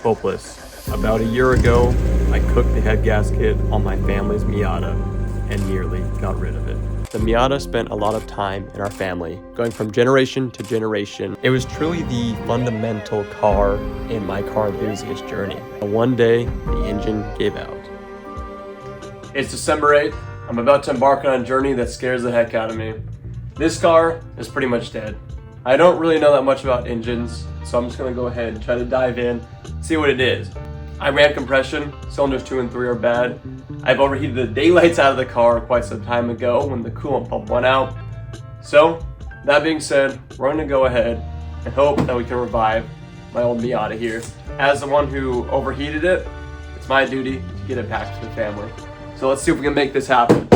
hopeless. About a year ago, I cooked the head gasket on my family's Miata and nearly got rid of it. The Miata spent a lot of time in our family, going from generation to generation. It was truly the fundamental car in my car enthusiast journey. And one day, the engine gave out. It's December 8th. I'm about to embark on a journey that scares the heck out of me. This car is pretty much dead. I don't really know that much about engines, so I'm just gonna go ahead and try to dive in, see what it is. I ran compression, cylinders 2 and 3 are bad. I've overheated the daylights out of the car quite some time ago when the coolant pump went out. So, that being said, we're gonna go ahead and hope that we can revive my old Miata here. As the one who overheated it, it's my duty to get it back to the family. So let's see if we can make this happen.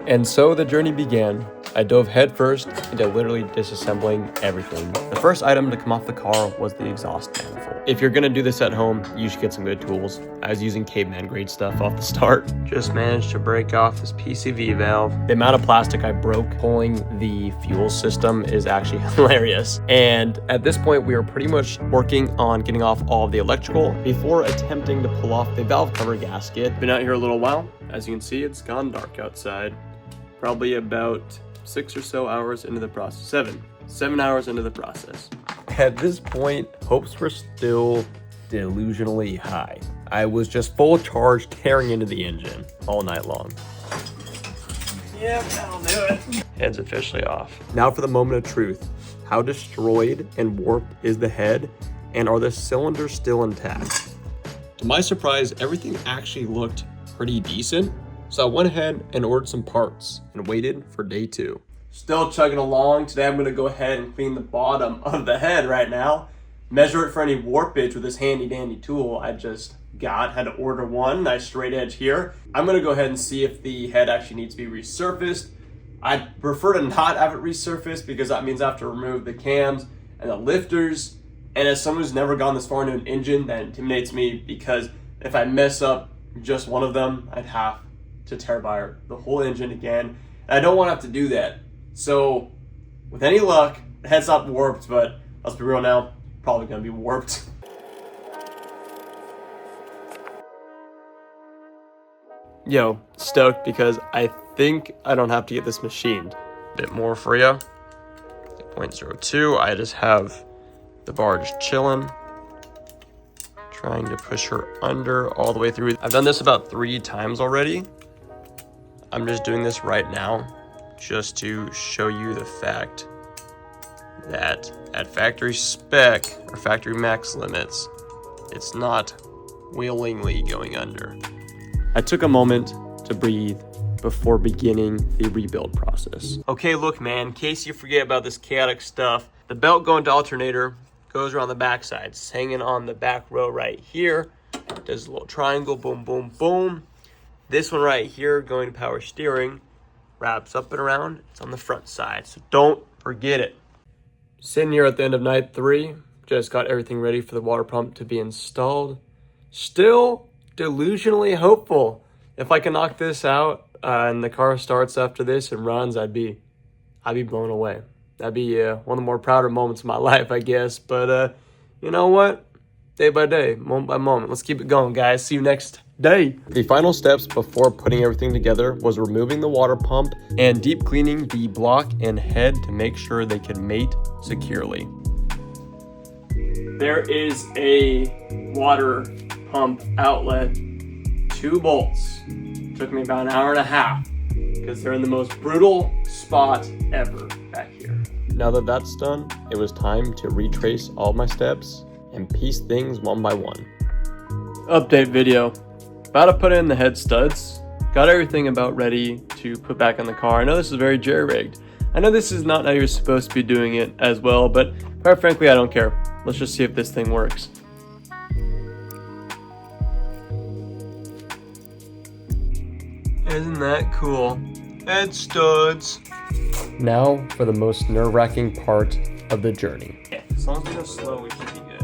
And so the journey began. I dove headfirst into literally disassembling everything. The first item to come off the car was the exhaust manifold. If you're gonna do this at home, you should get some good tools. I was using caveman grade stuff off the start. Just managed to break off this PCV valve. The amount of plastic I broke pulling the fuel system is actually hilarious. And at this point, we are pretty much working on getting off all of the electrical before attempting to pull off the valve cover gasket. Been out here a little while. As you can see, it's gone dark outside. Probably about 6 or so hours into the process. 7 hours into the process. At this point, hopes were still delusionally high. I was just full charge tearing into the engine all night long. Yep, that'll do it. Head's officially off. Now for the moment of truth. How destroyed and warped is the head, and are the cylinders still intact? To my surprise, everything actually looked pretty decent. So I went ahead and ordered some parts and waited for day 2. Still chugging along. Today I'm gonna go ahead and clean the bottom of the head right now. Measure it for any warpage with this handy dandy tool I just got. Had to order one, nice straight edge here. I'm gonna go ahead and see if the head actually needs to be resurfaced. I'd prefer to not have it resurfaced because that means I have to remove the cams and the lifters. And as someone who's never gone this far into an engine, that intimidates me because if I mess up just one of them, I'd have to tear apart the whole engine again. And I don't want to have to do that. So with any luck, the head's not warped, but let's be real now, probably gonna be warped. Yo, stoked because I think I don't have to get this machined. A bit more for you. 0.02, I just have the bar just chilling. Trying to push her under all the way through. I've done this about 3 times already. I'm just doing this right now just to show you the fact that at factory spec or factory max limits, it's not willingly going under. I took a moment to breathe before beginning the rebuild process. Okay, look man, in case you forget about this chaotic stuff, the belt going to alternator goes around the backside. It's hanging on the back row right here. Does a little triangle, boom, boom, boom. This one right here going to power steering wraps up and around. It's on the front side, so don't forget it. Sitting here at the end of night 3, just got everything ready for the water pump to be installed. Still delusionally hopeful. If I can knock this out and the car starts after this and runs, I'd be blown away. That'd be one of the more prouder moments of my life, I guess. But you know what? Day by day, moment by moment. Let's keep it going, guys. See you next day. The final steps before putting everything together was removing the water pump and deep cleaning the block and head to make sure they can mate securely. There is a water pump outlet, 2 bolts. Took me about an hour and a half because they're in the most brutal spot ever back here. Now that that's done, it was time to retrace all my steps and piece things one by one. Update video. About to put in the head studs. Got everything about ready to put back in the car. I know this is very jerry-rigged. I know this is not how you're supposed to be doing it as well, but quite frankly, I don't care. Let's just see if this thing works. Isn't that cool? Head studs. Now for the most nerve-wracking part of the journey. Yeah, as long as we go slow, we should be good.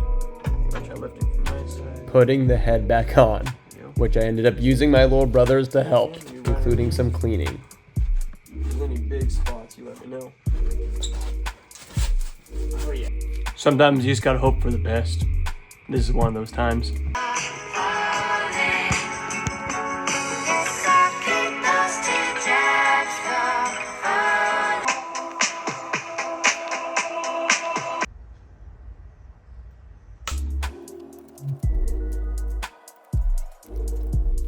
I'll try lifting from my side. Putting the head back on, which I ended up using my little brothers to help, including some cleaning. If there's any big spots, you let me know. Oh yeah. Sometimes you just gotta hope for the best. This is one of those times.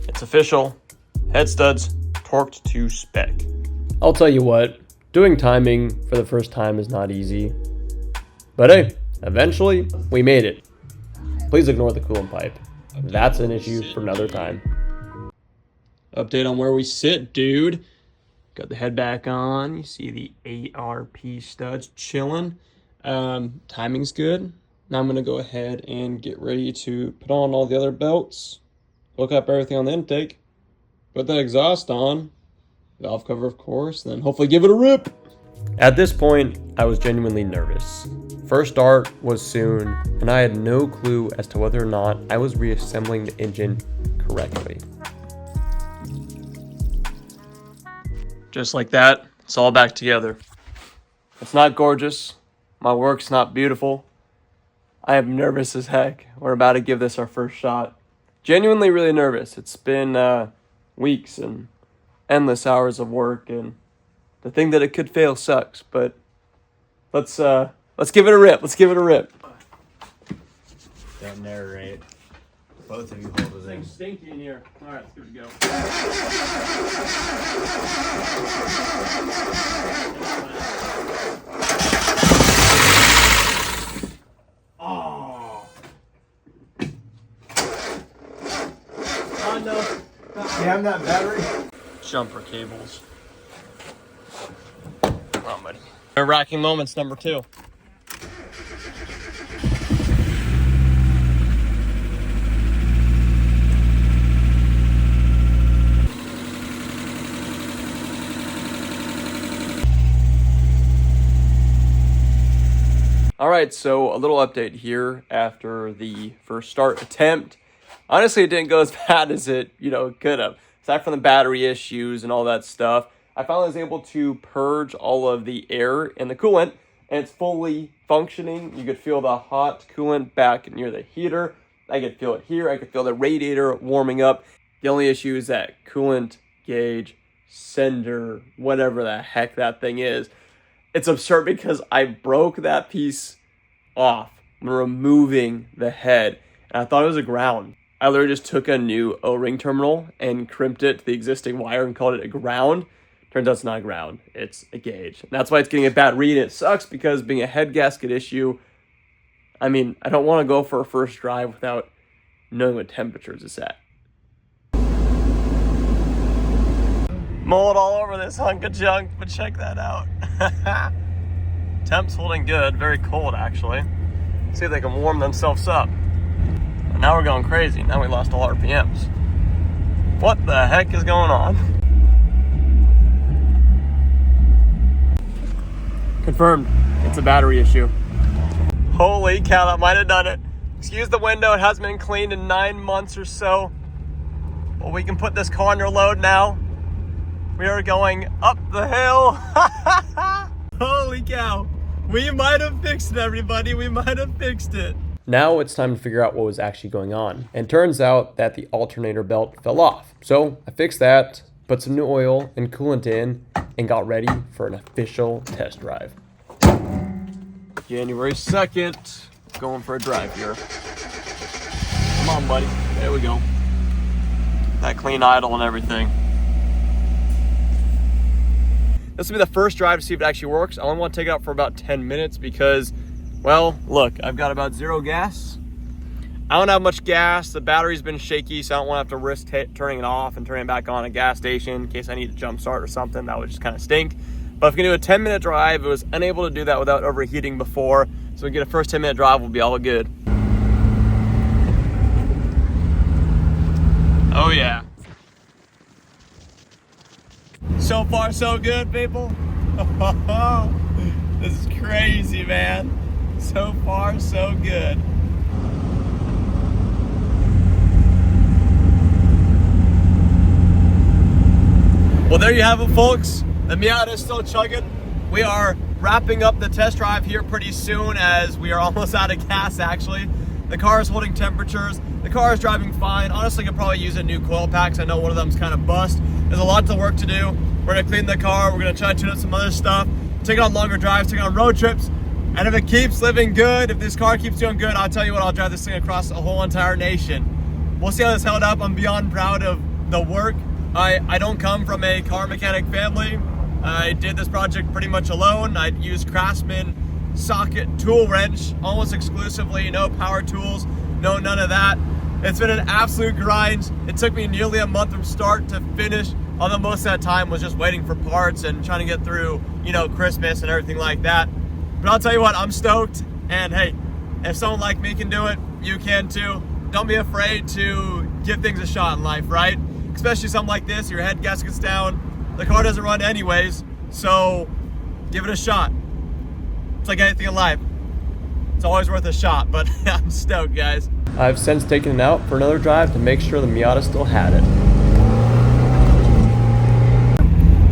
It's official. Head studs torqued to spec. I'll tell you what, doing timing for the first time is not easy. But hey, eventually we made it. Please ignore the coolant pipe. That's an issue for another time. Update on where we sit, dude. Got the head back on. You see the ARP studs chilling. Timing's good. Now I'm gonna go ahead and get ready to put on all the other belts. Hook up everything on the intake. Put that exhaust on. Valve cover, of course. And then hopefully give it a rip. At this point, I was genuinely nervous. First start was soon, and I had no clue as to whether or not I was reassembling the engine correctly. Just like that, it's all back together. It's not gorgeous. My work's not beautiful. I am nervous as heck. We're about to give this our first shot. Genuinely really nervous. It's been weeks and endless hours of work, and the thing that it could fail sucks, but let's give it a rip. Let's give it a rip. Don't narrate. Both of you hold the thing. It's stinky in here. All right, let's give it a go. Oh. Oh no. You have that battery? Jumper cables. Come on, buddy. Racking moments number 2. All right, so a little update here after the first start attempt. Honestly, it didn't go as bad as it, could have. Aside from the battery issues and all that stuff, I finally was able to purge all of the air in the coolant, and it's fully functioning. You could feel the hot coolant back near the heater. I could feel it here. I could feel the radiator warming up. The only issue is that coolant gauge sender, whatever the heck that thing is. It's absurd because I broke that piece off when removing the head, and I thought it was a ground. I literally just took a new O-ring terminal and crimped it to the existing wire and called it a ground. Turns out it's not a ground, it's a gauge. And that's why it's getting a bad read. It sucks because being a head gasket issue, I don't want to go for a first drive without knowing what temperatures it's at. Mold all over this hunk of junk, but check that out. Temp's holding good, very cold actually. See if they can warm themselves up. And now we're going crazy. Now we lost all RPMs. What the heck is going on? Confirmed, it's a battery issue. Holy cow, that might have done it. Excuse the window, it hasn't been cleaned in 9 months or so. Well, we can put this car under load now. We are going up the hill. Holy cow. We might have fixed it, everybody. We might have fixed it. Now it's time to figure out what was actually going on. And turns out that the alternator belt fell off. So I fixed that, put some new oil and coolant in, and got ready for an official test drive. January 2nd, going for a drive here. Come on, buddy. There we go. That clean idle and everything. This will be the first drive to see if it actually works. I only want to take it out for about 10 minutes because, well, look, I've got about 0 gas. I don't have much gas. The battery's been shaky, so I don't want to have to risk turning it off and turning it back on at a gas station in case I need to jump start or something. That would just kind of stink. But if we can do a 10-minute drive, it was unable to do that without overheating before. So we get a first 10-minute drive, we'll be all good. Oh yeah. So far, so good, people. This is crazy, man. So far, so good. Well, there you have it, folks. The Miata is still chugging. We are wrapping up the test drive here pretty soon as we are almost out of gas, actually. The car is holding temperatures. The car is driving fine. Honestly, could probably use a new coil pack, 'cause I know one of them's kind of bust. There's a lot of work to do. We're gonna clean the car. We're gonna try to tune up some other stuff. Take it on longer drives, take it on road trips. And if it keeps living good, if this car keeps doing good, I'll tell you what, I'll drive this thing across a whole entire nation. We'll see how this held up. I'm beyond proud of the work. I don't come from a car mechanic family. I did this project pretty much alone. I used Craftsman socket tool wrench almost exclusively, no power tools, no none of that. It's been an absolute grind. It took me nearly a month from start to finish, although most of that time was just waiting for parts and trying to get through, you know, Christmas and everything like that. But I'll tell you what, I'm stoked. And hey, if someone like me can do it, you can too. Don't be afraid to give things a shot in life, right? Especially something like this, your head gasket's down, the car doesn't run anyways, so give it a shot. It's like anything in life. It's always worth a shot, but I'm stoked, guys. I've since taken it out for another drive to make sure the Miata still had it.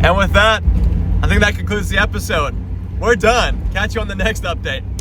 And with that, I think that concludes the episode. We're done. Catch you on the next update.